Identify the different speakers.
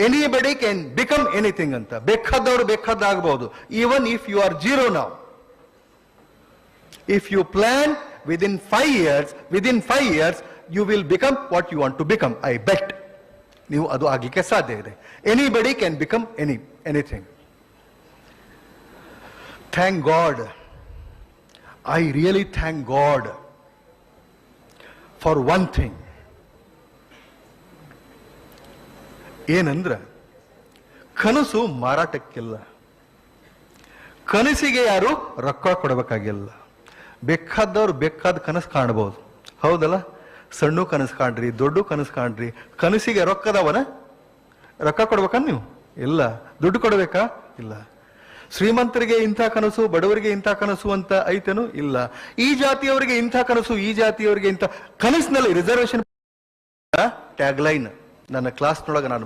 Speaker 1: Anybody can become anything ಅಂತ. ಬೇಕಾದವರು ಬೇಕಾದಾಗಬಹುದು. Even if you are zero now, if you plan within 5 years you will become what you want to become. I bet ನೀವು ಅದು ಆಗಲಿಕ್ಕೆ ಸಾಧ್ಯ ಇದೆ. Anybody can become anything. Thank god, I really thank God for one thing. ಏನಂದ್ರೆ ಕನಸು ಮಾರಾಟಕ್ಕಿಲ್ಲ. ಕನಸಿಗೆ ಯಾರು ರೊಕ್ಕ ಕೊಡಬೇಕಾಗಿಲ್ಲ. ಬೇಕಾದವ್ರು ಬೇಕಾದ ಕನಸು ಕಾಣಬಹುದು, ಹೌದಲ್ಲ? ಸಣ್ಣ ಕನಸು ಕಾಣ್ರಿ, ದೊಡ್ಡ ಕನಸು ಕಾಣ್ರಿ. ಕನಸಿಗೆ ರೊಕ್ಕದವನ ರೊಕ್ಕ ಕೊಡ್ಬೇಕ ನೀವು? ಇಲ್ಲ. ದುಡ್ಡು ಕೊಡಬೇಕಾ? ಇಲ್ಲ. ಶ್ರೀಮಂತರಿಗೆ ಇಂಥ ಕನಸು, ಬಡವರಿಗೆ ಇಂಥ ಕನಸು ಅಂತ ಐತೇನು? ಇಲ್ಲ. ಈ ಜಾತಿಯವರಿಗೆ ಇಂಥ ಕನಸು, ಈ ಜಾತಿಯವರಿಗೆ ಇಂಥ ಕನಸಿನಲ್ಲಿ ರಿಸರ್ವೇಶನ್ ಟ್ಯಾಗ್ ಲೈನ್ ನನ್ನ ಕ್ಲಾಸ್ನೊಳಗೆ ನಾನು